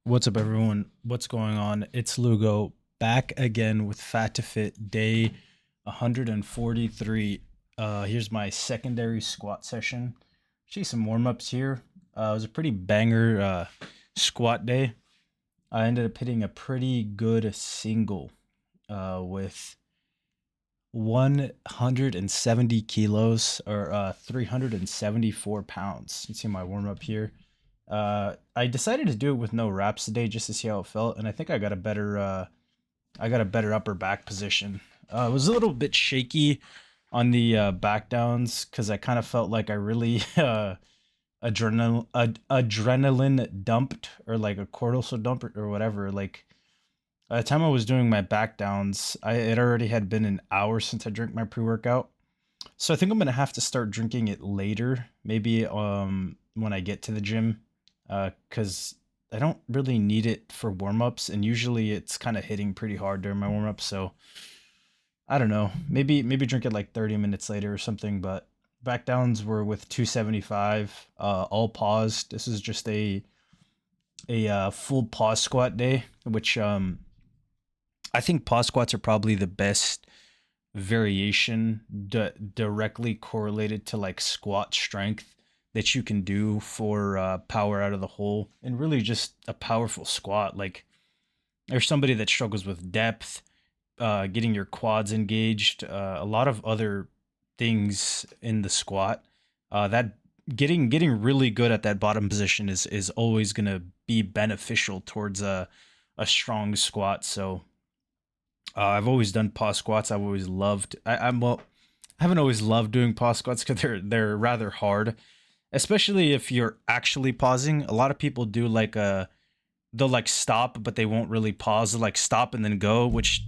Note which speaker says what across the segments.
Speaker 1: What's up, everyone? What's going on? It's Lugo back again with Fat to Fit day 143. Here's my secondary squat session. Actually, some warm ups here. It was a pretty banger squat day. I ended up hitting a pretty good single with 170 kilos or 374 pounds. You see my warm up here. I decided to do it with no wraps today just to see how it felt, and I think I got a better upper back position. It was a little bit shaky on the back downs because I kind of felt like I really adrenaline dumped or like a cortisol dump or whatever. Like by the time I was doing my back downs, it already had been an hour since I drank my pre workout. So I think I'm gonna have to start drinking it later, maybe when I get to the gym, because I don't really need it for warm ups, and usually it's kind of hitting pretty hard during my warm ups. So I don't know, maybe drink it like 30 minutes later or something. But back downs were with 275, all paused. This is just a full pause squat day, which I think pause squats are probably the best variation directly correlated to like squat strength that you can do for power out of the hole and really just a powerful squat. Like there's somebody that struggles with depth, getting your quads engaged, a lot of other things in the squat. That getting really good at that bottom position is always gonna be beneficial towards a strong squat. So I've always done pause squats. I've always loved. I haven't always loved doing pause squats because they're rather hard, especially if you're actually pausing. A lot of people do like they'll like stop, but they won't really pause. They'll like stop and then go, which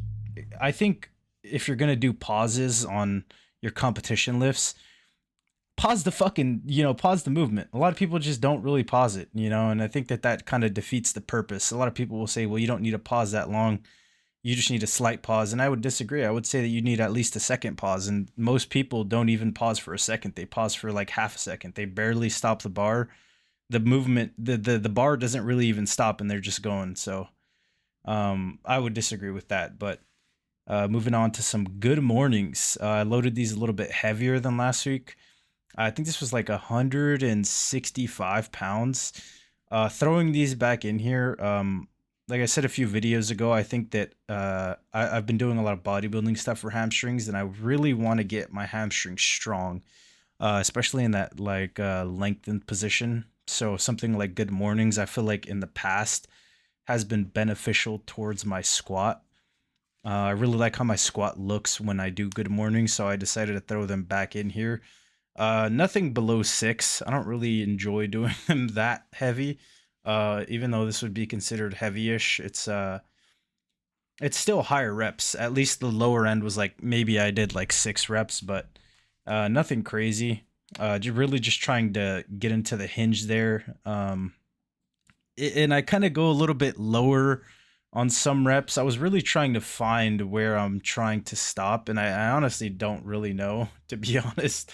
Speaker 1: I think if you're gonna do pauses on your competition lifts, pause the fucking pause the movement. A lot of people just don't really pause it, and I think that kind of defeats the purpose. A lot of people will say, well, you don't need to pause that long, you just need a slight pause. And I would disagree. I would say that you need at least a second pause. And most people don't even pause for a second. They pause for like half a second. They barely stop the bar. The movement, the bar doesn't really even stop and they're just going. So I would disagree with that. But moving on to some good mornings. I loaded these a little bit heavier than last week. I think this was like 165 pounds. Throwing these back in here, like I said a few videos ago, I think that I've been doing a lot of bodybuilding stuff for hamstrings, and I really want to get my hamstrings strong, especially in that like lengthened position. So something like good mornings, I feel like in the past has been beneficial towards my squat. I really like how my squat looks when I do good mornings, so I decided to throw them back in here. Nothing below 6. I don't really enjoy doing them that heavy. Even though this would be considered heavy-ish, it's still higher reps. At least the lower end was like maybe I did like 6 reps, but nothing crazy. Really just trying to get into the hinge there. And I kind of go a little bit lower on some reps. I was really trying to find where I'm trying to stop, and I honestly don't really know, to be honest.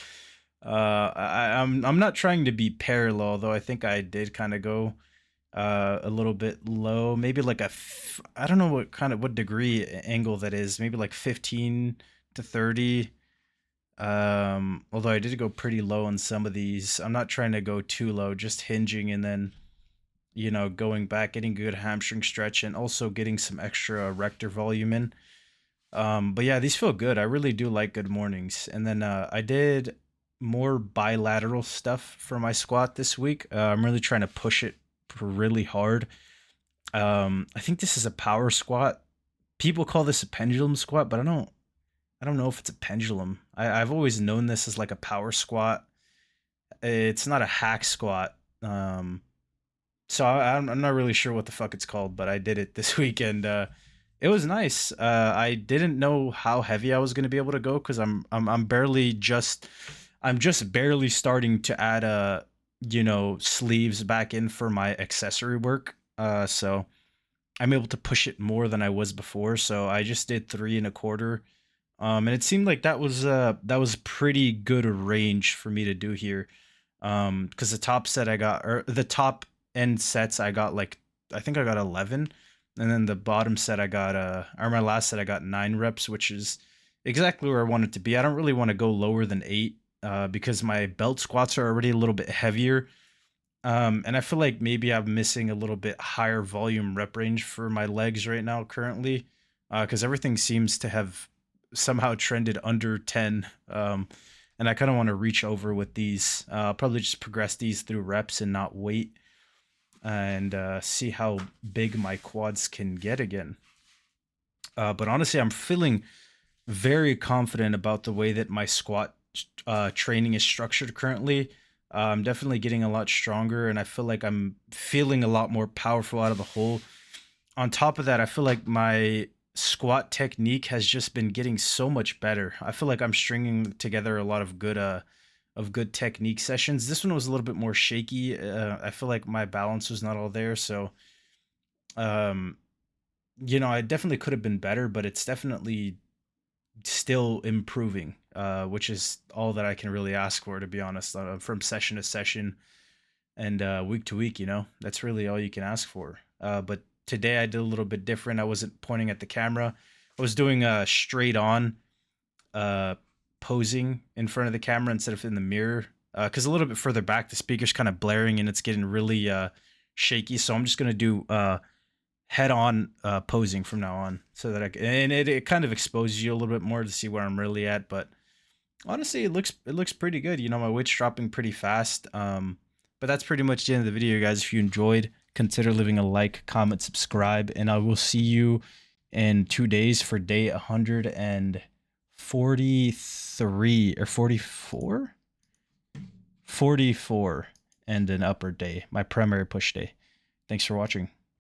Speaker 1: I'm not trying to be parallel, though. I think I did kind of go a little bit low, maybe like I don't know what degree angle that is, maybe like 15 to 30. Although I did go pretty low on some of these. I'm not trying to go too low, just hinging and then going back, getting good hamstring stretch, and also getting some extra rector volume in. But yeah, these feel good. I really do like good mornings. And then I did more bilateral stuff for my squat this week. I'm really trying to push it really hard. I think this is a power squat. People call this a pendulum squat, but I don't know if it's a pendulum. I've always known this as like a power squat. It's not a hack squat. So I'm not really sure what the fuck it's called, but I did it this weekend. It was nice. I didn't know how heavy I was gonna be able to go because I'm just barely starting to add sleeves back in for my accessory work. So I'm able to push it more than I was before. So I just did 3 and a quarter. And it seemed like that was pretty good range for me to do here. Because the top end sets I got like I think I got 11, and then the bottom set I got or my last set I got 9 reps, which is exactly where I want it to be. I don't really want to go lower than 8 because my belt squats are already a little bit heavier. And I feel like maybe I'm missing a little bit higher volume rep range for my legs right now currently, because everything seems to have somehow trended under 10. And I kind of want to reach over with these. I'll probably just progress these through reps and not wait, and see how big my quads can get again. But honestly, I'm feeling very confident about the way that my squat training is structured currently. I'm definitely getting a lot stronger, and I feel like I'm feeling a lot more powerful out of the hole. On top of that, I feel like my squat technique has just been getting so much better. I feel like I'm stringing together a lot of good technique sessions. This one was a little bit more shaky. I feel like my balance was not all there, so um, I definitely could have been better, but it's definitely still improving, which is all that I can really ask for, to be honest. From session to session and week to week, that's really all you can ask for. But today I did a little bit different. I wasn't pointing at the camera. I was doing straight on uh, posing in front of the camera instead of in the mirror. Because a little bit further back, the speaker's kind of blaring and it's getting really shaky. So I'm just gonna do head on posing from now on, so that and it kind of exposes you a little bit more to see where I'm really at. But honestly, it looks pretty good. My weight's dropping pretty fast. But that's pretty much the end of the video, guys. If you enjoyed, consider leaving a like, comment, subscribe, and I will see you in 2 days for day 143 or 44, 44, and an upper day, my primary push day. Thanks for watching.